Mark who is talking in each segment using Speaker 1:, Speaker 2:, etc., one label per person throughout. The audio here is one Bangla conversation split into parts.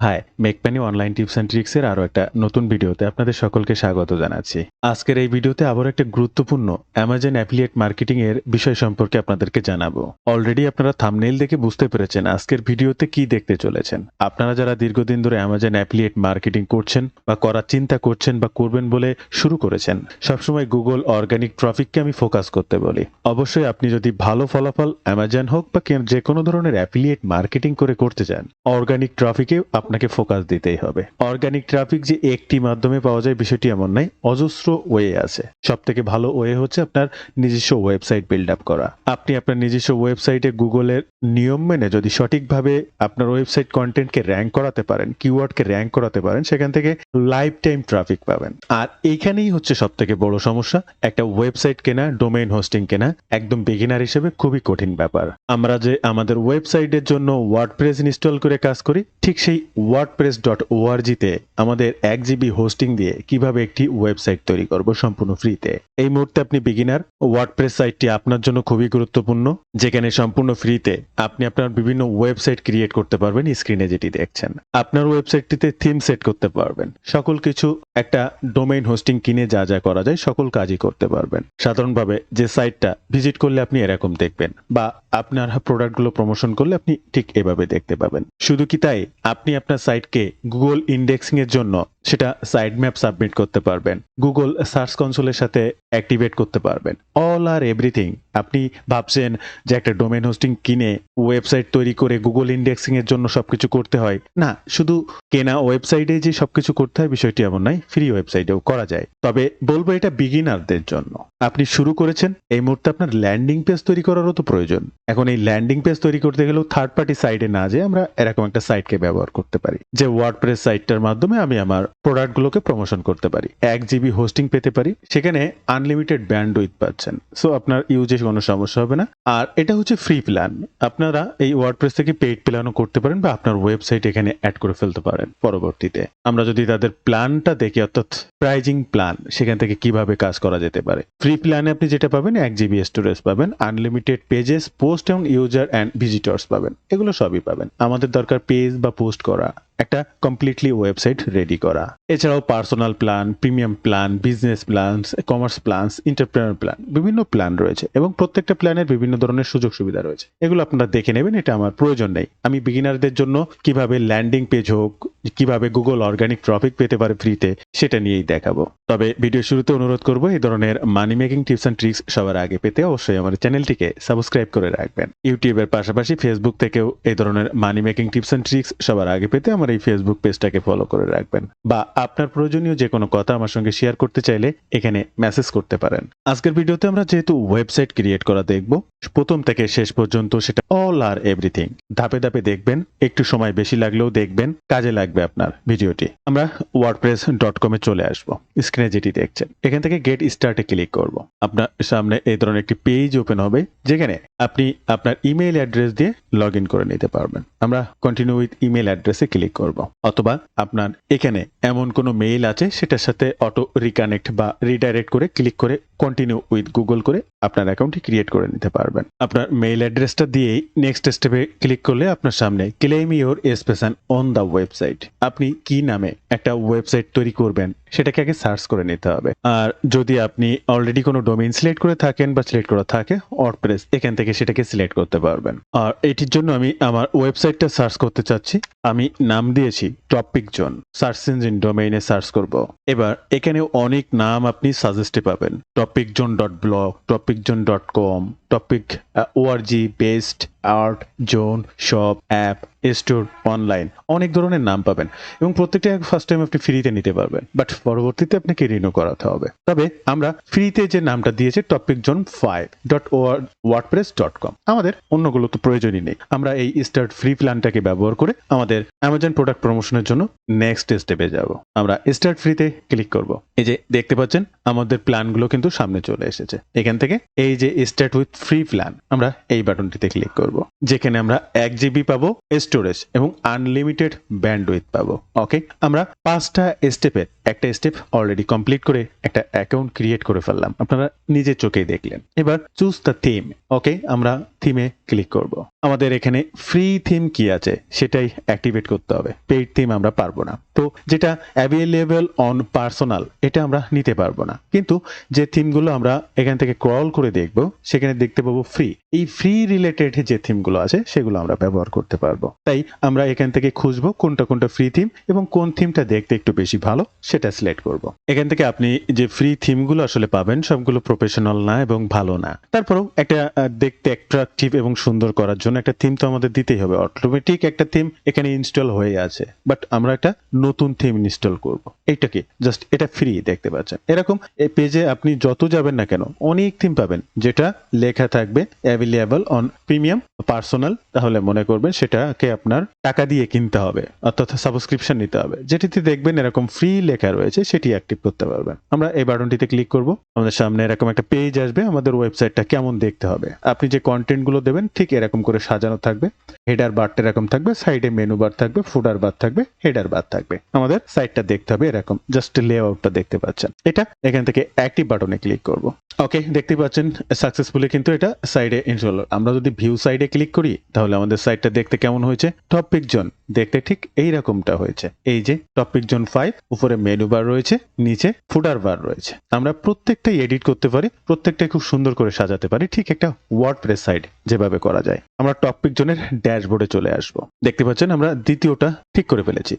Speaker 1: হাই, মেকপ্যানি অনলাইন টিপস অ্যান্ড ট্রিক্সের আরও একটা নতুন ভিডিওতে আপনাদের সকলকে স্বাগত জানাচ্ছি। আজকের এই ভিডিওতে আবারও একটা গুরুত্বপূর্ণ অ্যামাজন অ্যাফিলিয়েট মার্কেটিং এর বিষয় সম্পর্কে আপনাদেরকে জানাবো। অলরেডি আপনারা থাম্বনেইল দেখে বুঝতে পেরেছেন আজকের ভিডিওতে কি দেখতে চলেছেন। আপনারা যারা দীর্ঘদিন ধরে অ্যামাজন অ্যাফিলিয়েট মার্কেটিং করছেন বা করার চিন্তা করছেন বা করবেন বলে শুরু করেছেন, সবসময় গুগল অর্গানিক ট্রাফিককে আমি ফোকাস করতে বলি। অবশ্যই আপনি যদি ভালো ফলাফল অ্যামাজন হোক বা যে কোনো ধরনের অ্যাফিলিয়েট মার্কেটিং করে করতে চান, অর্গানিক ট্রাফিকে আপনাকে ফোকাস দিতেই হবে। অর্গানিক ট্রাফিক যে একটি মাধ্যমে পাওয়া যায় বিষয়টি এমন নাই, অজস্র ওয়ে আছে। সব থেকে ভালো ওয়ে হচ্ছে আপনার নিজস্ব ওয়েবসাইট বিল্ড আপ করা। আপনি আপনার নিজস্ব ওয়েবসাইটে গুগলের নিয়ম মেনে যদি সঠিকভাবে আপনার ওয়েবসাইট কন্টেন্টকে র্যাঙ্ক করাতে পারেন, কিওয়ার্ডকে র্যাঙ্ক করাতে পারেন, সেখান থেকে লাইফ টাইম ট্রাফিক পাবেন। আর এইখানেই হচ্ছে সব থেকে বড় সমস্যা, একটা ওয়েবসাইট কেনা, ডোমেইন হোস্টিং কেনা একদম বিগিনার হিসেবে খুবই কঠিন ব্যাপার। আমরা যে আমাদের ওয়েবসাইটের জন্য ওয়ার্ডপ্রেস ইনস্টল করে কাজ করি, ঠিক সেই wordpress.org তে আমাদের 1 জিবি হোস্টিং দিয়ে কিভাবে একটি ওয়েবসাইট তৈরি করব সম্পূর্ণ ফ্রিতে। এই মুহূর্তে আপনি বিগিনার, ওয়ার্ডপ্রেস সাইটটি আপনার জন্য খুবই গুরুত্বপূর্ণ, যেখানে সম্পূর্ণ ফ্রিতে আপনি আপনার বিভিন্ন ওয়েবসাইট ক্রিয়েট করতে পারবেন। স্ক্রিনে যেটি দেখছেন, আপনার ওয়েবসাইটটিতে থিম সেট করতে পারবেন, সকল কিছু একটা ডোমেইন হোস্টিং কিনে যা যা করা যায় সকল কাজই করতে পারবেন। সাধারণভাবে যে সাইটটা ভিজিট করলে আপনি এরকম দেখবেন, বা আপনার প্রোডাক্টগুলো প্রমোশন করলে আপনি ঠিক এভাবে দেখতে পাবেন। শুধু কি তাই, আপনি আপনার সাইটকে গুগল ইন্ডেক্সিং এর জন্য সেটা সাইড ম্যাপ সাবমিট করতে পারবেন, গুগল সার্চ কনসোলের সাথে অ্যাক্টিভেট করতে পারবেন। অল আর এভরিথিং। আপনি ভাবছেন যে একটা ডোমেইন হোস্টিং কিনে ওয়েবসাইট তৈরি করে গুগল ইন্ডেক্সিং এর জন্য সবকিছু করতে হয় না, শুধু কেনা ওয়েবসাইটে যে সবকিছু করতে হয় বিষয়টি এমন নয়, ফ্রি ওয়েবসাইটেও করা যায়। তবে বলবো এটা বিগিনারদের জন্য। আপনি শুরু করেছেন, এই মুহূর্তে আপনার ল্যান্ডিং পেজ তৈরি করারও তো প্রয়োজন। এখন এই ল্যান্ডিং পেজ তৈরি করতে গেলেও থার্ড পার্টি সাইটে না যেয়ে আমরা এরকম একটা সাইটকে ব্যবহার করতে পারি, যে ওয়ার্ডপ্রেস সাইটটার মাধ্যমে আমি আমার প্রোডাক্টগুলোকে প্রমোশন করতে পারি, 1 জিবি হোস্টিং পেতে পারি, সেখানে আনলিমিটেড ব্যান্ডউইথ পাচ্ছেন। সো আপনার ইউজে কোনো সমস্যা হবে না। আর এটা হচ্ছে ফ্রি প্ল্যান। আপনারা এই ওয়ার্ডপ্রেস থেকে পেইড প্ল্যানও করতে পারেন বা আপনার ওয়েবসাইট এখানে অ্যাড করে ফেলতে পারেন পরবর্তীতে। আমরা যদি তাদের প্ল্যানটা দেখি, অর্থাৎ প্রাইজিং প্ল্যান, সেখান থেকে কিভাবে কাজ করা যেতে পারে। ফ্রি প্ল্যানে আপনি যেটা পাবেন, 1 জিবি স্টোরেজ পাবেন, আনলিমিটেড পেজেস, পোস্ট এবং ইউজার অ্যান্ড ভিজিটর্স পাবেন। এগুলো সবই পাবেন। আমাদের দরকার পেজ বা পোস্ট করা, একটা কমপ্লিটলি ওয়েবসাইট রেডি করা। এছাড়াও personal plan, premium plan, business plan, commerce plan, entrepreneur plan, বিভিন্ন প্ল্যান রয়েছে এবং প্রত্যেকটা প্ল্যানের বিভিন্ন ধরনের সুযোগ সুবিধা রয়েছে। এগুলো আপনারা দেখে নেবেন, এটা আমার প্রয়োজন নেই। আমি বিগিনারদের জন্য কিভাবে ল্যান্ডিং পেজ হোক, কিভাবে গুগল অর্গানিক ট্রাফিক পেতে পারে ফ্রিতে, সেটা নিয়েই দেখাবো। তবে ভিডিও শুরুতে অনুরোধ করবো, এই ধরনের মানি মেকিং টিপস অ্যান্ড ট্রিক্স সবার আগে পেতে অবশ্যই আমার চ্যানেলটিকে সাবস্ক্রাইব করে রাখবেন। ইউটিউবের পাশাপাশি ফেসবুক থেকেও এই ধরনের মানি মেকিং টিপস অ্যান্ড ট্রিক্স সবার আগে পেতে আমার এই ফেসবুক পেজটাকে ফলো করে রাখবেন, বা আপনার প্রয়োজনীয় যে কোনো কথা আমার সঙ্গে শেয়ার করতে চাইলে এখানে মেসেজ করতে পারেন। আজকের ভিডিওতে আমরা যেহেতু ওয়েবসাইট ক্রিয়েট করা দেখব, প্রথম থেকে শেষ পর্যন্ত সেটা অল আর এভরিথিং ধাপে ধাপে দেখবেন। একটু সময় বেশি লাগলেও দেখবেন, কাজে লাগবে আপনার ভিডিওটি। আমরা wordpress.com এ চলে আসবো। স্ক্রিনে যেটি দেখছেন, এখান থেকে গেট স্টার্টে ক্লিক করব। আপনার সামনে এই ধরনের একটি পেজ ওপেন হবে, যেখানে আপনি আপনার ইমেইল অ্যাড্রেস দিয়ে লগ ইন করে নিতে পারবেন। আমরা কন্টিনিউ উইথ ইমেইল অ্যাড্রেসে ক্লিক করব, অথবা আপনার এখানে এমন কোনো মেইল আছে সেটার সাথে অটো রিকানেক্ট বা রিডাইরেক্ট করে ক্লিক করে কন্টিনিউ উইথ গুগল করে আপনার অ্যাকাউন্টটি ক্রিয়েট করে নিতে পারবেন। আপনার মেইল অ্যাড্রেসটা দিয়েই নেক্সট স্টেপে ক্লিক করলে আপনার সামনে claim your space on the website. আপনি কি নামে একটা ওয়েবসাইট তৈরি করবেন সেটাকে আগে সার্চ করে নিতে হবে। আর যদি আপনি অলরেডি কোনো ডোমেইন সিলেক্ট করে থাকেন বা সিলেক্ট করা থাকে ওয়ার্ডপ্রেস, এখান থেকে সেটাকে সিলেক্ট করতে পারবেন। আর এটির জন্য আমি আমার ওয়েবসাইটটা সার্চ করতে চাচ্ছি। আমি নাম দিয়েছি টপিক জোন। সার্চ ইঞ্জিন ডোমেইনে সার্চ করব। এবার এখানে অনেক নাম আপনি সাজেস্টে পাবেন, topic zone dot blog, topic zone dot com, topic ORG, best, art, zone, shop, app, store, online, অনেক ধরনের নাম পাবেন এবং প্রত্যেকটা ফার্স্ট টাইম আপনি ফ্রিতে নিতে পারবেন, বাট পরবর্তীতে আপনাকে রিনিউ করাতে হবে। তবে আমরা ফ্রিতে যে নামটা দিয়েছি টপিক জোন 5.wordpress.com, আমাদের অন্যগুলো তো প্রয়োজনই নেই। আমরা এই স্টার্ট ফ্রি প্ল্যানটাকে ব্যবহার করে আমাদের অ্যামাজন প্রোডাক্ট প্রমোশনের জন্য নেক্সট স্টেপে যাব। আমরা স্টার্ট ফ্রিতে ক্লিক করব। এই যে দেখতে পাচ্ছেন আমাদের প্ল্যানগুলো কিন্তু সামনে চলে এসেছে। এখান থেকে এই যে স্টার্ট উইথ ফ্রি প্ল্যান, আমরা এই বাটনটিতে ক্লিক করব, যেখানে আমরা 1 জিবি পাবো স্টোরেজ এবং আনলিমিটেড ব্যান্ডউইথ পাবো। ওকে, আমরা 5টা স্টেপের একটা স্টেপ অলরেডি কমপ্লিট করে একটা অ্যাকাউন্ট ক্রিয়েট করে ফেললাম, আপনারা নিজের চোখেই দেখলেন। এবার চুজ দ্য থিম। ওকে, আমরা থিমে ক্লিক করব। আমাদের এখানে ফ্রি থিম কি আছে সেটাই অ্যাক্টিভেট করতে হবে, পেইড থিম আমরা পারবো না। তো যেটা অ্যাভেলেবল অন পার্সোনাল এটা আমরা নিতে পারবো না, কিন্তু যে থিমগুলো আমরা এখান থেকে ক্রল করে দেখব সেখানে দেখতে পাবো ফ্রি। এই ফ্রি রিলেটেড যে থিমগুলো আছে সেগুলো আমরা ব্যবহার করতে পারবো। তাই আমরা এখান থেকে খুঁজবো কোনটা কোনটা ফ্রি থিম এবং কোন থিমটা দেখতে একটু বেশি ভালো সেটা সিলেক্ট করব। এখান থেকে আপনি যে ফ্রি থিমগুলো আসলে পাবেন সবগুলো প্রফেশনাল না এবং ভালো না। তারপরেও একটা দেখতে অ্যাট্রাকটিভ এবং সুন্দর করার জন্য একটা থিম তো আমাদের দিতেই হবে। অটোমেটিক একটা থিম এখানে ইনস্টল হয়ে আছে, বাট আমরা একটা নতুন থিম ইনস্টল করব। এইটা কি জাস্ট এটা ফ্রি দেখতে পাচ্ছেন। এরকম এই পেজে আপনি যত যাবেন না কেন অনেক থিম পাবেন যেটা লেখা থাকবে অ্যাভেলেবল অন প্রিমিয়াম পার্সোনাল, তাহলে মনে করবেন সেটাকে আপনার টাকা দিয়ে কিনতে হবে অর্থাৎ সাবস্ক্রিপশন নিতে হবে। যেটিতে দেখবেন এরকম ফ্রি লেখা রয়েছে সেটি অ্যাক্টিভ করতে পারবেন। আমরা এই বাটনটিতে ক্লিক করব, আমাদের সামনে এরকম একটা পেজ আসবে, আমাদের ওয়েবসাইটটা কেমন দেখতে হবে। আপনি যে কন্টেন্ট গুলো দেবেন ঠিক এরকম করে সাজানো থাকবে। হেডার বারটা এরকম থাকবে, সাইডে মেনু বার থাকবে, ফুটার বার থাকবে, হেডার বার থাকবে। আমাদের সাইটটা দেখতে হবে এরকম, জাস্ট লেআউটটা দেখতে পাচ্ছেন। এটা এখান থেকে অ্যাক্টিভ বাটনে ক্লিক করব। ওকে, দেখতে পাচ্ছেন সাকসেসফুলি কিন্তু এটা সাইডে ইনস্টল। আমরা যদি ভিউ সাইডে ক্লিক করি তাহলে আমাদের সাইটটা দেখতে কেমন হয়েছে, টপিক জোন দেখতে ঠিক এই রকমটা হয়েছে। এই যে টপিক জোন 5, উপরে মেনু বার রয়েছে, নিচে ফুটার বার রয়েছে। আমরা প্রত্যেকটাই এডিট করতে পারি, প্রত্যেকটাই খুব সুন্দর করে সাজাতে পারি, ঠিক একটা ওয়ার্ডপ্রেস সাইট যেভাবে করা যায়। আমরা টপিক জোনের ড্যাশবোর্ডে চলে আসব। দেখতে পাচ্ছেন আমরা দ্বিতীয়টা ঠিক করে ফেলেছি।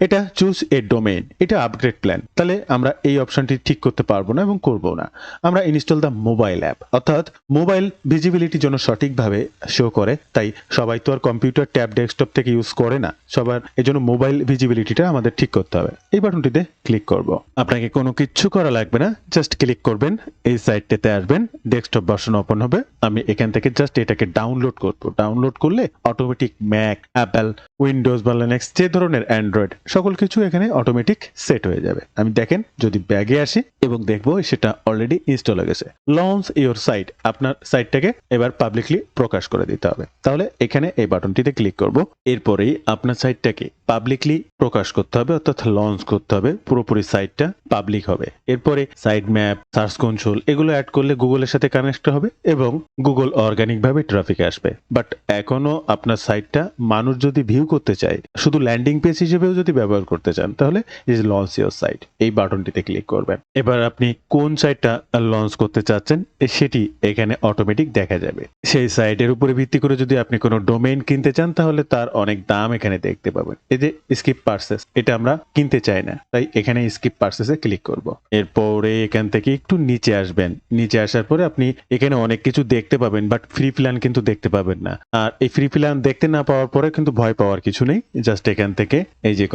Speaker 1: এটা চুজ এ ডোমেইন, এটা আপগ্রেড প্ল্যান। তাহলে আমরা এই অপশনটি ঠিক করতে পারবো না এবং করব না। আমরা ইনস্টল দ্য মোবাইল অ্যাপ, অর্থাৎ মোবাইল ভিজিবিলিটির জন্য সঠিকভাবে শো করে। তাই সবাই তো আর কম্পিউটার ট্যাব ডেস্কটপ থেকে ইউজ করে না, সবার এই জন্য মোবাইল ভিজিবিলিটিটা আমাদের ঠিক করতে হবে। এই বাটনটিতে ক্লিক করব। আপনাকে কোনো কিচ্ছু করা লাগবে না, জাস্ট ক্লিক করবেন, এই সাইটটাতে আসবেন, ডেস্কটপ ভার্সন ওপেন হবে। আমি এখান থেকে জাস্ট এটাকে ডাউনলোড করব। ডাউনলোড করলে অটোমেটিক ম্যাক, অ্যাপল, উইন্ডোজ বা লিনাক্স যে ধরনের অ্যান্ড্রয়েড সকল কিছু এখানে অটোমেটিক সেট হয়ে যাবে। আমি দেখেন যদি ব্যাগে আসি এবং দেখবো সেটা অলরেডি ইনস্টল হয়ে গেছে। লঞ্চ ইওর সাইট, আপনার সাইটটাকে এবার পাবলিকলি প্রকাশ করে দিতে হবে। তাহলে এখানে এই বাটনটিতে ক্লিক করব। এরপরেই আপনার সাইটটাকে পাবলিকলি প্রকাশ করতে হবে, অর্থাৎ লঞ্চ করতে হবে, পুরোপুরি সাইটটা পাবলিক হবে। এরপরে সাইট ম্যাপ, সার্চ কনসোল এগুলো অ্যাড করলে গুগলের সাথে কানেক্ট হবে এবং গুগল অর্গানিক ভাবে ট্রাফিক আসবে। বাট এখনো আপনার সাইটটা মানুষ যদি ভিউ করতে চায়, শুধু ল্যান্ডিং পেজ হিসেবেও যদি ব্যবহার করতে চান, তাহলে ইজ লঞ্চ ইওর সাইট এই বাটনটিতে ক্লিক করবেন। এবার আপনি কোন সাইটটা লঞ্চ করতে চাচ্ছেন সেটি এখানে অটোমেটিক দেখা যাবে। সেই সাইটের উপরে ভিত্তি করে যদি আপনি কোনো ডোমেইন কিনতে চান তাহলে তার অনেক দাম এখানে দেখতে পাবেন। এই যে স্কিপ পারচেস, এটা আমরা কিনতে চাই না, তাই এখানে স্কিপ পারচেসে ক্লিক করব। এরপরে এখান থেকে একটু নিচে আসবেন। নিচে আসার পরে আপনি এখানে অনেক কিছু দেখতে পাবেন, বাট ফ্রি প্ল্যান কিন্তু দেখতে পাবেন না। আর এই ফ্রি প্ল্যান দেখতে না পাওয়ার পরে কিন্তু ভয় পাওয়ার কিছু নেই। জাস্ট এখান থেকে এই যে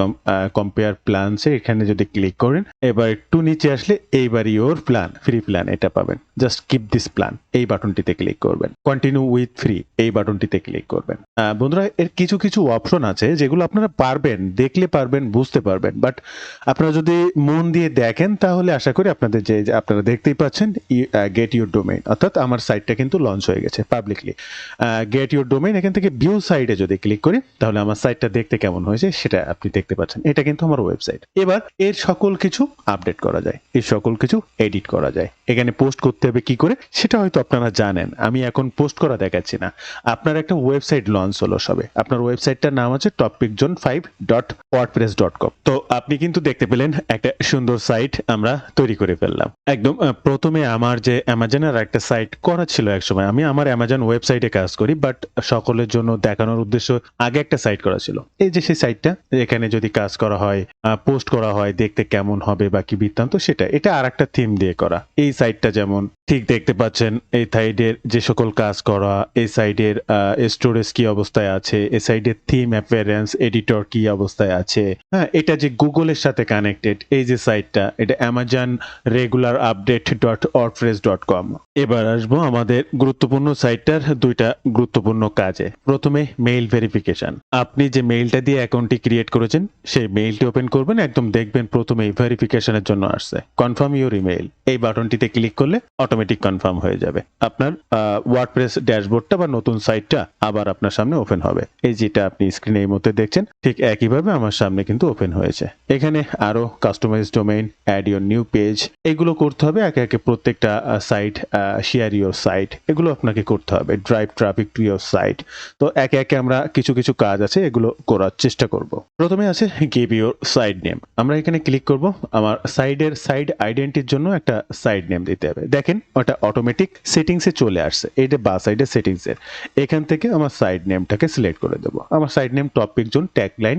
Speaker 1: কম্পেয়ার প্ল্যানসে এখানে যদি ক্লিক করেন, এবার একটু নিচে আসলে এইবার ইওর প্ল্যান, ফ্রি প্ল্যান এটা পাবেন। জাস্ট কিপ দিস প্ল্যান এই বাটনটিতে ক্লিক করবেন। কন্টিনিউ উইথ ফ্রি এই বাটনটিতে ক্লিক করবেন। বন্ধুরা, এর কিছু কিছু অপশন আছে যেগুলো আপনারা পারবেন, দেখলে পারবেন, বুঝতে পারবেন, বাট আপনারা যদি মন দিয়ে দেখেন তাহলে আশা করি আপনাদের যে আপনারা দেখতেই পাচ্ছেন গেট ইউর ডোমেইন, অর্থাৎ আমার সাইটটা কিন্তু লঞ্চ হয়ে গেছে পাবলিকলি। গেট ইউর ডোমেইন এখান থেকে ভিউ সাইডে যদি ক্লিক করি তাহলে আমার সাইটটা দেখতে কেমন হয়েছে সেটা আপনি দেখতে পাচ্ছেন। এটা কিন্তু আমার ওয়েবসাইট। এবার এর সকল কিছু আপডেট করা যায়, এর সকল কিছু এডিট করা যায়। এখানে পোস্ট করতে হবে কি করে সেটা হয়তো আপনারা জানেন, আমি এখন পোস্ট করা দেখাচ্ছি না। আপনার একটা ওয়েবসাইট লঞ্চ হলো সবে, আপনার ওয়েবসাইটটার নাম আছে topiczone5.wordpress.com। তো আপনি কিন্তু দেখতে পেলেন একটা সুন্দর সাইট আমরা তৈরি করে ফেললাম। একদম প্রথমে আমার যে অ্যামাজনের একটা সাইট করা ছিল একসময়, আমি আমার অ্যামাজন ওয়েবসাইটে কাজ করি, বাট সকলের জন্য দেখানোর উদ্দেশ্য আগে একটা সাইট করা ছিল। এই যে সেই সাইটটা, এখানে যদি কাজ করা হয়, পোস্ট করা হয়, দেখতে কেমন হবে বা কি বৃত্তান্ত সেটা, এটা আর একটা থিম দিয়ে করা। এই সাইটটা যেমন ঠিক দেখতে পাচ্ছেন, এই সাইডের যে সকল কাজ করা, এই সাইডের স্টোরেজ কি অবস্থায় আছে, এই সাইডের থিম অ্যাপিয়ারেন্স এডিটর কি অবস্থায় আছে। হ্যাঁ, এটা যে গুগলের সাথে কানেক্টেড এই যে সাইটটা, এটা অ্যামাজন রেগুলার আপডেট .wordpress.com। এবার আসবো আমাদের গুরুত্বপূর্ণ সাইটটার দুইটা গুরুত্বপূর্ণ কাজে। প্রথমে মেইল ভেরিফিকেশন। আপনি যে মেইলটা দিয়ে অ্যাকাউন্টটি ক্রিয়েট করেছেন সেই মেইলটি ওপেন করবেন, একদম দেখবেন প্রথমেই ভেরিফিকেশনের জন্য আসছে কনফার্ম ইউর ইমেইল। এই বাটনটিতে ক্লিক করলে অটোমেটিক কনফার্ম হয়ে যাবে। আপনার ওয়ার্ডপ্রেস ড্যাশবোর্ডটা বা নতুন সাইটটা আবার আপনার সামনে ওপেন হবে। এই যেটা আপনি স্ক্রিনে এই মুহূর্তে দেখছেন ঠিক একইভাবে আমার সামনে কিন্তু ওপেন হয়েছে। এখানে আরো customise domain, add your new page, এগুলো করতে হবে একে একে। প্রত্যেকটা সাইট, শেয়ার ইউর সাইট, এগুলো আপনাকে করতে হবে। Drive traffic to your site. তো একে একে আমরা কিছু কিছু কাজ আছে এগুলো করার চেষ্টা করব। প্রথমে আছে গিভ ইউর সাইট নেম। আমরা এখানে ক্লিক করব। আমার সাইডের সাইড আইডেন্টিটির জন্য একটা সাইড নেম দিতে হবে। দেখেন ওটা অটোমেটিক সেটিংসে চলে আসছে, এটা বা সাইডের সেটিংসের। এখান থেকে আমার সাইড নেমটাকে সিলেক্ট করে দেবো। আমার site name topic zone tagline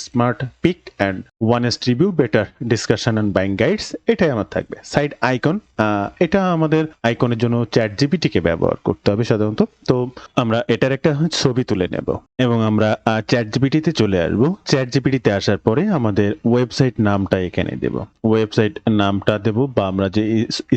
Speaker 1: smart pick and honest review better discussion and buying guides, এটাই আমার থাকবে। সাইড আইকন, এটা আমাদের আইকনের জন্য চ্যাট জিপিটিকে ব্যবহার করতে হবে সাধারণত। তো আমরা এটার একটা ছবি তুলে নেব এবং আমরা চ্যাট জিপিটিতে চলে আসবো। চ্যাট জিপিটিতে আসার পরে আমাদের ওয়েবসাইট নামটা এখানে দেব। ওয়েবসাইট নামটা দেব বা আমরা যে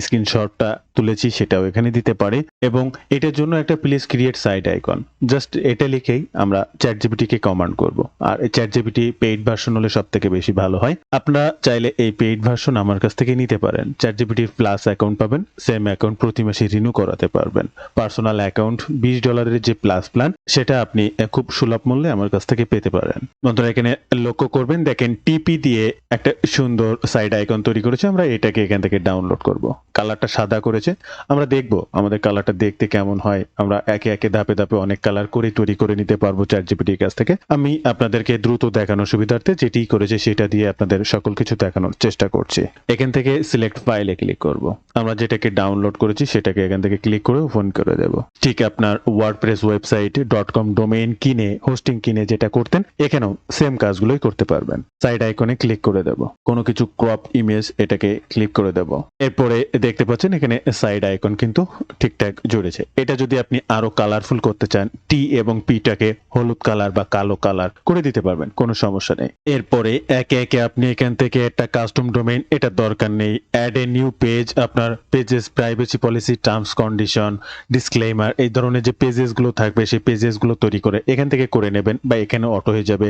Speaker 1: স্ক্রিনশটটা তুলেছি সেটাও এখানে দিতে পারি। এবং এটার জন্য একটা please create site icon, just এটা লিখেই আমরা চ্যাট জিপিটিকে কমান্ড করব। আর এই চ্যাট জিপিটি পেইড ভার্সন হলে সব থেকে বেশি ভালো হয়। আপনারা চাইলে এই পেইড ভার্সন আমার কাছ থেকে নিতে পারেন। চ্যাট জিপিটির প্লাস অ্যাকাউন্ট পাবেন, সেম অ্যাকাউন্ট প্রতি মাসে রিনিউ করাতে পারবেন। পার্সোনাল অ্যাকাউন্ট $20 যে প্লাস প্ল্যান, সেটা আপনি খুব সুলভ মূল্যে আমার কাছ থেকে পেতে পারেন। বন্ধুরা এখানে লক্ষ্য করবেন, দেখেন টিপি দিয়ে একটা সুন্দর সাইড আইকন তৈরি করেছে। আমরা এটাকে এখান থেকে ডাউনলোড করব। কালারটা সাদা করেছে, আমরা দেখব আমাদের কালারটা দেখতে কেমন হয়। আমরা একে একে ধাপে ধাপে অনেক কালার করে তৈরি করে নিতে পারবো চ্যাট জিপিটির কাছ থেকে। আমি আপনাদেরকে দ্রুত দেখানোর সুবিধার্থে যেটি করেছে সেটা দিয়ে আপনাদের সকল কিছু দেখানোর চেষ্টা করছি। এখান থেকে সিলেক্ট ফাইলে ক্লিক করব। আমরা যেটাকে ডাউনলোড করেছি সেটাকে এখান থেকে ক্লিক করে ওপেন করে দেব। ঠিক আপনার ওয়ার্ডপ্রেস ওয়েবসাইট .com ডোমেইন কিনে, হোস্টিং কিনে যেটা করতেন, এখানেও সেম কাজগুলোই করতে পারবেন। সাইড আইকনে ক্লিক করে দেব। কোনো কিছু ক্রপ ইমেজ, এটাকে ক্লিক করে দেব। এরপরে দেখতে পাচ্ছেন এখানে সাইড আইকন কিন্তু ঠিকঠাক জুড়েছে। এটা যদি আপনি আরো কালারফুল করতে চান, টি এবং পিটাকে হলুদ কালার বা কালো কালার করে দিতে পারবেন, কোনো সমস্যা নেই। এরপরে একে একে আপনি এখান থেকে একটা কাস্টম ডোমেইন, এটা দরকার নেই। অ্যাড এ নিউ পেজ, আপনার pages privacy policy, terms condition, disclaimer, এই ধরনের যে পেজেস গুলো থাকবে সেই পেজেস গুলো তৈরি করে এখান থেকে করে নেবেন বা এখানে অটো হয়ে যাবে।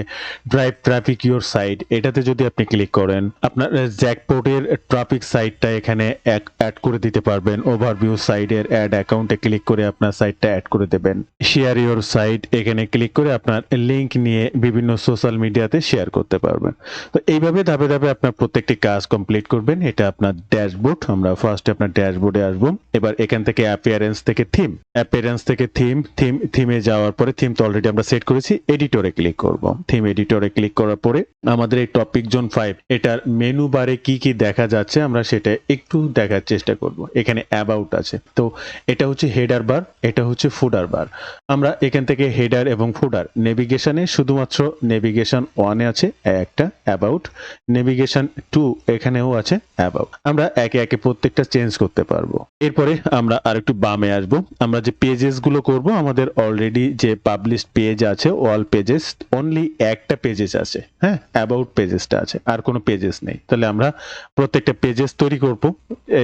Speaker 1: ড্রাইভ ট্রাফিক ইউর সাইট, এটাতে যদি আপনি ক্লিক করেন আপনার জ্যাকপোর্টের ট্রাফিক সাইটটা এখানে অ্যাড করে দিতে পারবেন। ওভারভিউ সাইডের অ্যাড অ্যাকাউন্টে ক্লিক করে আপনার সাইটটা অ্যাড করে দেবেন। শেয়ার ইউর সাইট, এখানে ক্লিক করে আপনার লিংক নিয়ে বিভিন্ন সোশ্যাল মিডিয়াতে শেয়ার করতে পারবেন। তো এইভাবে ধাপে ধাপে আপনার প্রত্যেকটি কাজ কমপ্লিট করবেন। এটা আপনার ড্যাশবোর্ড। আমরা ফার্স্টে আপনার ড্যাশবোর্ডে আসবো। এবার এখান থেকে অ্যাপিয়ারেন্স থেকে থিম, অ্যাপিয়ারেন্স থেকে থিমে যাওয়ার পরে, থিম তো অলরেডি আমরা সেট করেছি, এডিটরে ক্লিক করব। থিম এডিটরে ক্লিক করার পরে আমাদের এই টপিক জোন 5 এটার মেনু বারে কি কি দেখা যাচ্ছে আমরা সেটা একটু দেখার চেষ্টা করব। এখানে অ্যাবাউট আছে, তো এটা হচ্ছে হেডার বার, এটা হচ্ছে ফুডার বার। আমরা এখান থেকে হেডার এবং ফুডার, নেভিগেশনে শুধুমাত্র নেভিগেশন 1 এ আছে একটা অ্যাবাউট, নেভিগেশন 2 এখানেও আছে অ্যাবাউট। আমরা একে একে প্রত্যেকটা চেঞ্জ করতে পারবো। এরপরে আমরা আরেকটু বামে আসব। আমরা যে পেজেস গুলো করব, আমাদের অলরেডি যে পাবলিশ পেজ আছে, অল পেজেস, অনলি একটা পেজেস আছে, হ্যাঁ, অ্যাবাউট পেজেসটা আছে, আর কোনো পেজেস নেই। তাহলে আমরা প্রত্যেকটা পেজেস তৈরি করব।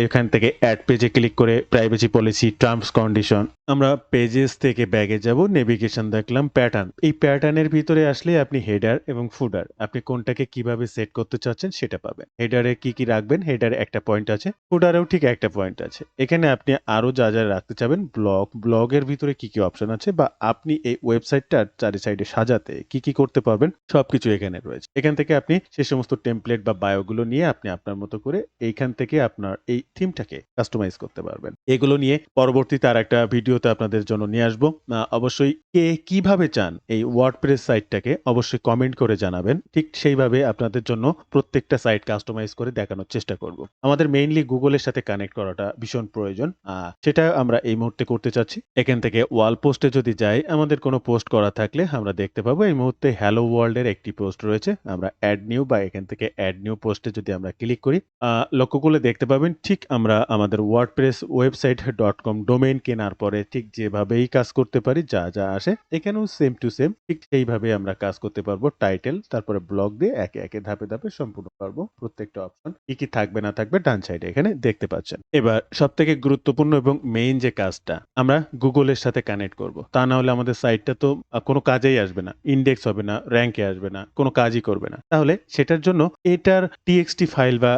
Speaker 1: এখান থেকে অ্যাড পেজে ক্লিক করে প্রাইভেসি পলিসি, টার্মস কন্ডিশন, আমরা পেজেস থেকে ব্যাগে যাব, নেভিগেশন দেখলাম, প্যাটার্ন। এই প্যাটার্নের ভিতরে আসলে আপনি হেডার এবং ফুডার, আপনি কোনটাকে কিভাবে সেট করতে চাচ্ছেন সেটা পাবেন। হেডারে কি কি রাখবেন, হেডারে একটা পয়েন্ট আছে, ফুডারেও ঠিক একটা পয়েন্ট আছে। এখানে আপনি আরো যা যা রাখতে চাবেন, ব্লগের ভিতরে কি কি অপশন আছে, বা আপনি এই ওয়েবসাইটটার চারি সাইডে সাজাতে কি কি করতে পারবেন সবকিছু এখানে রয়েছে। এখান থেকে আপনি সে সমস্ত টেমপ্লেট বা বায়োগুলো নিয়ে আপনি আপনার মতো করে এইখান থেকে আপনার এই থিমটাকে কাস্টমাইজ করতে পারবেন। এগুলো নিয়ে পরবর্তীতে আর একটা ভিডিওতে আপনাদের জন্য নিয়ে আসবো। অবশ্যই কে কিভাবে চান এই ওয়ার্ডপ্রেস সাইটটাকে অবশ্যই কমেন্ট করে জানাবেন। ঠিক সেইভাবে আপনাদের জন্য প্রত্যেকটা সাইট কাস্টমাইজ করে দেখানোর চেষ্টা করব। আমাদের মেইনলি গুগলের সাথে কানেক্ট করাটা ভীষণ প্রয়োজন, সেটা আমরা এই মুহূর্তে করতে চাচ্ছি। এখান থেকে ওয়াল পোস্টে যদি যাই, আমাদের কোনো পোস্ট করা থাকলে আমরা দেখতে পাবো এই মুহূর্তে হ্যালো ওয়ার্ল্ডের একটি পোস্ট রয়েছে। আমরা অ্যাড নিউ বা এখান থেকে অ্যাড নিউ পোস্টে যদি আমরা ক্লিক করি, লক্ষ্য করলে দেখতে পাবেন ঠিক আমরা আমাদের ওয়ার্ডপ্রেস ওয়েবসাইট .com ডোমেইন কেনার পরে ঠিক যেভাবেই কাজ করতে পারি, যা যা আসে এখানেও সেম টু সেম ঠিক সেইভাবে আমরা কাজ করতে পারবো। টাইটেল তারপরে ব্লগ দিয়ে একে একে ধাপে ধাপে সম্পূর্ণ পারবো। প্রত্যেকটা অপশন কি কি থাকবে না থাকবে ডান সাইডে এখানে দেখতে পাচ্ছেন। এবার সব থেকে গুরুত্বপূর্ণ এবং মেইন যে কাজটা, আমরা গুগলের সাথে কানেক্ট করব। তা না হলে আমাদের সাইটটা তো কোনো কাজেই আসবে না, ইন্ডেক্স হবে না, র্যাঙ্কে আসবে না, কোনো কাজই করবে না। তাহলে সেটার জন্য এটার টিএক্সটি ফাইল বা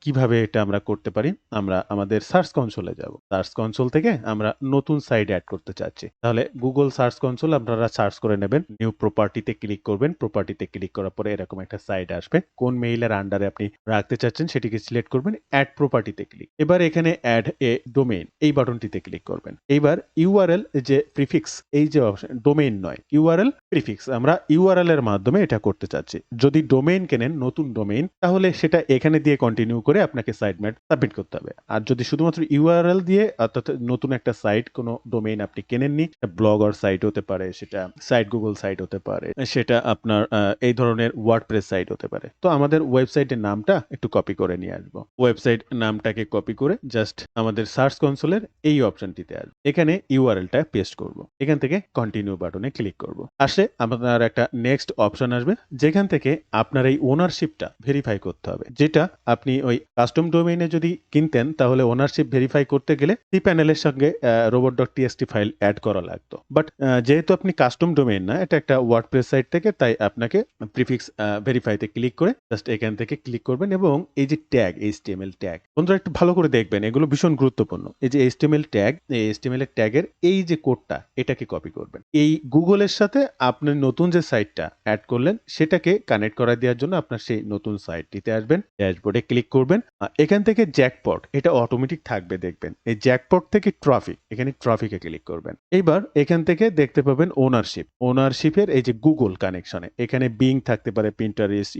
Speaker 1: কিভাবে এটা আমরা করতে পারি, আমরা আমাদের সার্চ কনসোলে যাব। সার্চ কনসোল থেকে আমরা নতুন সাইট অ্যাড করতে চাচ্ছি। তাহলে গুগল সার্চ কনসোল আপনারা সার্চ করে নেবেন, নিউ প্রপার্টিতে ক্লিক করবেন। প্রপার্টিতে ক্লিক করার পরে এরকম একটা সাইট আসবে। কোন মেইলের আন্ডারে আপনি রাখতে চাচ্ছেন সেটিকে সিলেক্ট করবেন, অ্যাড প্রপার্টিতে ক্লিক। এবার এখানে অ্যাড এ ডোমেইন এই বাটনটিতে ক্লিক করবেন। এইবার ইউআরএল যে প্রিফিক্স, এই যে অপশন, ডোমেইন নয় ইউআরএল প্রিফিক্স, আমরা ইউআরএল এর মাধ্যমে এটা করতে চাচ্ছি। যদি ডোমেইন কেনেন, নতুন ডোমেইন, তাহলে সেটা এখানে দিয়ে কন্টিনিউ করে আপনাকে সাইট ম্যাপ সাবমিট করতে হবে। আর যদি শুধুমাত্র ইউআরএল দিয়ে, অর্থাৎ নতুন একটা সাইট, কোনো ডোমেইন আপনি কেনেননি, ব্লগার সাইট হতে পারে, সেটা সাইট গুগল সাইট হতে পারে, সেটা আপনার এই ধরনের ওয়ার্ডপ্রেস সাইট হতে পারে। তো আমাদের ওয়েবসাইটের নামটা একটু কপি করে নিয়ে আসবো। ওয়েবসাইট নামটাকে কপি করে জাস্ট আমাদের সার্চ কনসোলের এই অপশনটিতে আসবো। এখানে ইউআরএলটা পেস্ট করব। এখান থেকে কন্টিনিউ বাটনে ক্লিক করব। আসলে আপনার একটা নেক্সট অপশন আসবে, যেখান থেকে আপনার এই ওনারশিপটা ভেরিফাই করতে হবে। যেটা আপনি ওই কাস্টম ডোমেইনে যদি কিনতেন, তাহলে ওনারশিপ ভেরিফাই করতে গেলে cPanel-এর সঙ্গে robot.txt ফাইল অ্যাড করা লাগতো। বাট যেহেতু আপনি কাস্টম ডোমেইন না, এটা একটা ওয়ার্ডপ্রেস সাইট থেকে, তাই আপনাকে প্রিফিক্স ভেরিফাইতে ক্লিক করে জাস্ট এখান থেকে ক্লিক করবেন এবং এই যে ট্যাগ, HTML ট্যাগ, বন্ধুরা একটু ভালো করে দেখবেন, এগুলো ভীষণ গুরুত্বপূর্ণ। এই যে HTML ট্যাগ, এই HTML এর ট্যাগের এই যে কোডটা, এটাকে কপি করবেন। এই গুগলের সাথে আপনি নতুন যে সাইটটা অ্যাড করলেন সেটাকে কানেক্ট করা দেওয়ার জন্য আপনার সেই নতুন সাইটটিতে আসবেন, ড্যাশবোর্ডে ক্লিক করবেন। এখান থেকে জ্যাকপট, এটা অটোমেটিক থাকবে দেখবেন। এই জ্যাকপট থেকে ট্রাফিক, এখানে ট্রাফিকে ক্লিক করবেন। এইবার এখান থেকে দেখতে পাবেন ওনারশিপ। ওনারশিপের এই যে গুগল কানেকশনে, এখানে বিং থাকতে পারে, পিন্টারেস্ট,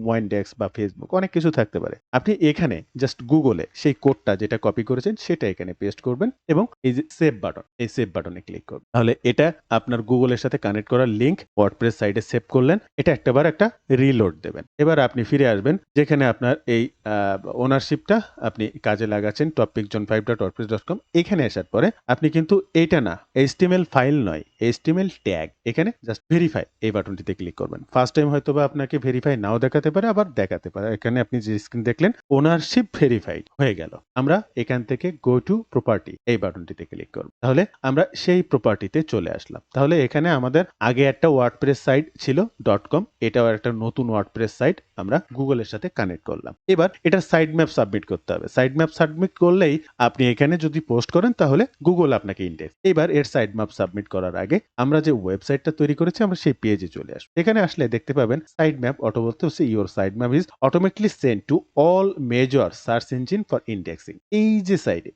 Speaker 1: ওয়াইনডেক্স বা ফেসবুক, অনেক কিছু থাকতে পারে। আপনি এখানে জাস্ট গুগলে সেই কোডটা যেটা কপি করেছেন সেটা এখানে পেস্ট করবেন এবং এই যে সেভ বাটন, এই সেভ বাটনে ক্লিক করবেন। তাহলে এটা আপনার গুগলের সাথে কানেক্ট করার লিংক ওয়ার্ডপ্রেস সাইটে সেভ করলেন। এটা একটাবার একটা রিলোড দেবেন। এবার আপনি ফিরে আসবেন যেখানে আপনার এই ওনারশিপটা আপনি কাজে লাগাচ্ছেন, topicjon5.wordpress.com। এখানে আসার পরে আপনি কিন্তু এটা না, HTML ফাইল নয়, HTML ট্যাগ, এখানে জাস্ট ভেরিফাই এই বাটনটিতে ক্লিক করবেন। ফার্স্ট টাইম হয়তো বা আপনাকে ভেরিফাই নাও দেখাতে পারে, আবার দেখাতে পারে। এখানে আপনি যে স্ক্রিন দেখলেন, ওনারশিপ ভেরিফাইড হয়ে গেল। আমরা এখান থেকে গো টু প্রপার্টি এই বাটনটিতে ক্লিক করব। তাহলে আমরা সেই প্রপার্টিতে চলে আসলাম। তাহলে এখানে আমাদের আগে একটা ওয়ার্ডপ্রেস সাইট ছিল .com, এটাও একটা নতুন ওয়ার্ডপ্রেস সাইট আমরা গুগলের সাথে কানেক্ট করলাম। এবার এটা সাইড ম্যাপ সাবমিট করতে হবে। সাইড ম্যাপ সাবমিট করলেই আপনি এখানে যদি পোস্ট করেন তাহলে গুগল আপনাকে ইন্ডেক্স। এবার এর সাইড ম্যাপ সাবমিট করার আগে আমরা যে ওয়েবসাইটটা তৈরি করেছি, আমরা সেই পেজে চলে আসবো। এখানে আসলে দেখতে পাবেন সাইড ম্যাপ অটো বলতে হচ্ছে your side map is automatically send to all major search engine for indexing. এই যে সাইডে,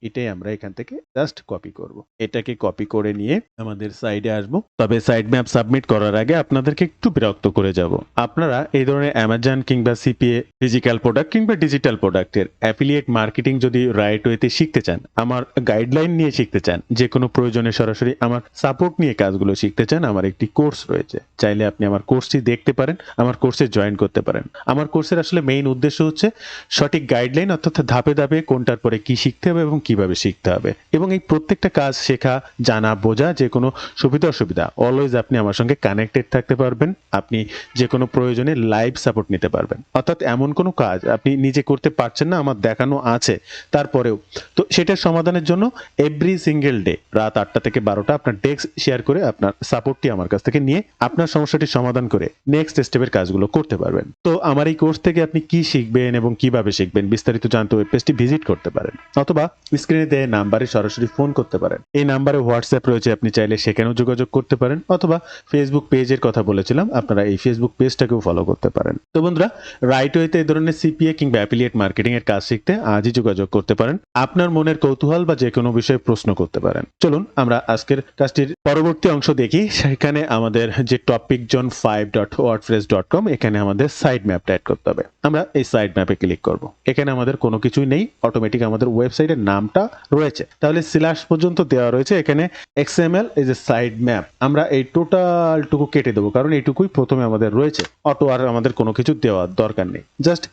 Speaker 1: এটাই আমরা এখান থেকে জাস্ট কপি করব। এটাকে কপি করে নিয়ে আমাদের সাইডে আসবো। তবে সাইড ম্যাপ সাবমিট করার আগে আপনাদেরকে একটু বিরক্ত করে যাব। আপনারা এই ধরনের অ্যামাজন কিংবা সিপিএ, ফিজিক্যাল প্রোডাক্ট কিংবা ডিজিটাল প্রোডাক্টের অ্যাফিলিয়েট মার্কেটিং যদি রাইট ওয়েতে শিখতে চান, আমার গাইডলাইন নিয়ে শিখতে চান, যে কোনো প্রয়োজনে সরাসরি আমার সাপোর্ট নিয়ে কাজগুলো শিখতে চান, আমার একটি কোর্স রয়েছে। চাইলে আপনি আমার কোর্সটি দেখতে পারেন, আমার কোর্সে জয়েন করতে পারেন। আমার কোর্সের আসলে মেইন উদ্দেশ্য হচ্ছে সঠিক গাইডলাইন, অর্থাৎ ধাপে ধাপে কোনটার পরে কি শিখতে হবে এবং কিভাবে শিখতে হবে, এবং এই প্রত্যেকটা কাজ শেখা, জানা, বোঝা, যে কোনো সুবিধা অসুবিধা অলওয়েজ আপনি আমার সঙ্গে কানেক্টেড থাকতে পারবেন। আপনি যে কোনো প্রয়োজনে লাইভ সাপোর্ট নিতে পারবেন। অর্থাৎ এমন কোনো কাজ আপনি নিজে করতে পারছেন না, আমার দেখানো আছে তারপরেও, তো সেটার সমাধানের জন্য এভরি সিঙ্গেল ডে রাত 8টা থেকে 12টা আপনার ডেস্ক শেয়ার করে আপনার সাপোর্টটি আমার কাছ থেকে নিয়ে আপনার সমস্যাটি সমাধান করে নেক্সট স্টেপের কাজগুলো করতে পারবেন। তো আমার এই কোর্স থেকে আপনি কি শিখবেন এবং কিভাবে শিখবেন বিস্তারিত জানতে ওয়েব পেজটি ভিজিট করতে পারেন, অথবা স্ক্রিনে দেওয়া নাম্বারে সরাসরি ফোন করতে পারেন। এই নাম্বারে হোয়াটসঅ্যাপ রয়েছে, আপনি চাইলে সেখানেও যোগাযোগ করতে পারেন, অথবা ফেসবুক পেজের কথা বলেছিলাম, আপনারা এই ফেসবুক পেজটাকেও ফলো করতে পারেন। তো বন্ধুরা, রাইট ওয়েতে এই ধরনের সিপিএ কিংবা অ্যাফিলিয়েট মার্কেটিং এর কাজ শিখতে আজই যোগাযোগ করতে পারেন। আপনার মনের কৌতূহল বা যে কোনো বিষয়ে প্রশ্ন করতে পারেন। চলুন আমরা আজকের কাজটির পরবর্তী অংশ দেখি। সেখানে আমাদের যে topicjon5.wordpress.com, এখানে আমাদের সাইড ম্যাপটা অ্যাড করতে হবে। আমরা এই সাইড ম্যাপে ক্লিক করব। এখানে আমাদের কোনো কিছুই নেই, অটোমেটিক আমাদের ওয়েবসাইটের নামটা রয়েছে। তাহলে স্ল্যাশ পর্যন্ত দেওয়া রয়েছে। এখানে XML এই যে সাইড ম্যাপ, আমরা এই টোটালটুকু কেটে দেবো, কারণ এইটুকুই প্রথমে আমাদের রয়েছে। অটো আর আমাদের কোনো কিছু দেওয়ার দরকার নেই। জাস্ট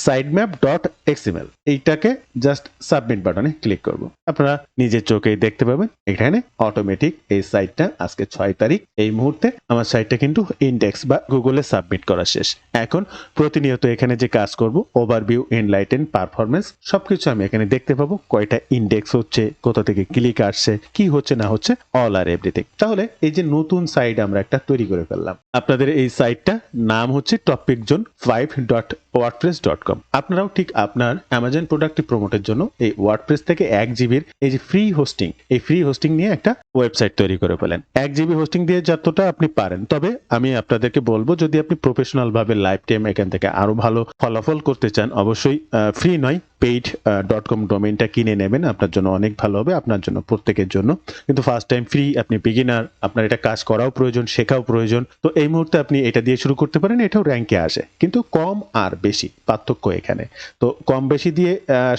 Speaker 1: sitemap.xml এইটাকে জাস্ট সাবমিট বাটনে ক্লিক করব। আপনারা নিজের চোখেই দেখতে পাবেন এখানে অটোমেটিক এই সাইটটা আজকে 6 তারিখ এই মুহূর্তে আমার সাইটটা কিন্তু ইন্ডেক্স বা গুগলে সাবমিট করা শেষ। এখন প্রতিনিয়ত এখানে যে কাজ করব ওভারভিউ, এনলাইটেন, পারফরমেন্স সবকিছু আমি এখানে দেখতে পাবো, কয়টা ইন্ডেক্স হচ্ছে, কোথা থেকে ক্লিক আসছে, কি হচ্ছে না হচ্ছে, অল আর এভরিথিং। তাহলে এই যে নতুন সাইট আমরা একটা তৈরি করে ফেললাম। আপনাদের এই সাইটটা নাম হচ্ছে topiczone5.wordpress.com। আপনারাও ঠিক আপনার অ্যামাজন প্রোডাক্টটি প্রমোটের জন্য এই ওয়ার্ডপ্রেস থেকে 1 জিবির এই যে ফ্রি হোস্টিং, এই ফ্রি হোস্টিং নিয়ে একটা ওয়েবসাইট তৈরি করে ফেলেন। 1 জিবি হোস্টিং দিয়ে যতটা আপনি পারেন, তবে আমি আপনাদেরকে বলবো যদি আপনি প্রফেশনাল ভাবে লাইফ টাইম এখান থেকে আরো ভালো ফলাফল করতে চান, অবশ্যই ফ্রি নয় paid.com ডোমেইনটা কিনে নেবেন, আপনার জন্য অনেক ভালো হবে, আপনার জন্য, প্রত্যেকের জন্য। কিন্তু ফার্স্ট টাইম ফ্রি, আপনি বিগিনার, আপনার এটা কাজ করাও প্রয়োজন, শেখাও প্রয়োজন, তো এই মুহূর্তে আপনি এটা দিয়ে শুরু করতে পারেন। এটাও র্যাঙ্কে আসে, কিন্তু কম আর বেশি পার্থক্য এখানে। তো কম বেশি দিয়ে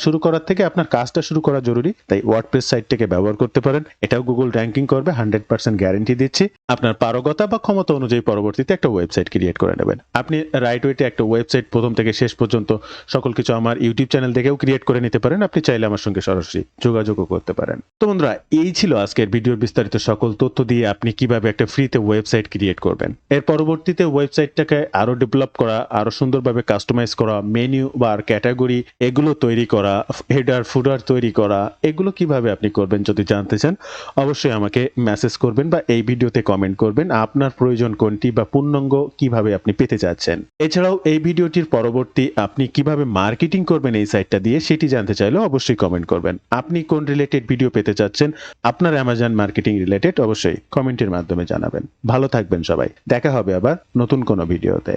Speaker 1: শুরু করার থেকে আপনার কাজটা শুরু করা জরুরি, তাই ওয়ার্ডপ্রেস সাইটটাকে ব্যবহার করতে পারেন। এটাও গুগল র্যাঙ্কিং করবে, 100% গ্যারান্টি দিচ্ছি। আপনার পারগতা বা ক্ষমতা অনুযায়ী পরবর্তীতে একটা ওয়েবসাইট ক্রিয়েট করে নেবেন। আপনি রাইট ওয়েতে একটা ওয়েবসাইট প্রথম থেকে শেষ পর্যন্ত সকল কিছু আমার ইউটিউব চ্যানেল দেখেও ক্রিয়েট করে নিতে পারেন। আপনি চাইলে আমার সঙ্গে সরাসরি যোগাযোগও করতে পারেন। তো বন্ধুরা, এই ছিল আজকের ভিডিওর বিস্তারিত সকল তথ্য দিয়ে আপনি কিভাবে একটা ফ্রিতে ওয়েবসাইট ক্রিয়েট করবেন। এর পরবর্তীতে ওয়েবসাইটটাকে আরো ডেভেলপ করা, আরো সুন্দরভাবে কাস্টমাইজ করা, মেনু বা ক্যাটাগরি এগুলো তৈরি করা, হেডার ফুডার তৈরি করা, এগুলো কিভাবে আপনি করবেন যদি জানতে চান অবশ্যই আমাকে মেসেজ করবেন বা এই ভিডিওতে কমেন্ট করবেন আপনার প্রয়োজন কোনটি বা পূর্ণাঙ্গ কিভাবে আপনি পেতে চাচ্ছেন। এছাড়াও এই ভিডিওটির পরবর্তী আপনি কিভাবে মার্কেটিং করবেন এই সাইটটা দিয়ে সেটি জানতে চাইলে অবশ্যই কমেন্ট করবেন। আপনি কোন রিলেটেড ভিডিও পেতে চাচ্ছেন আপনার অ্যামাজন মার্কেটিং রিলেটেড, অবশ্যই কমেন্টের মাধ্যমে জানাবেন। ভালো থাকবেন সবাই, দেখা হবে আবার নতুন কোনো ভিডিওতে।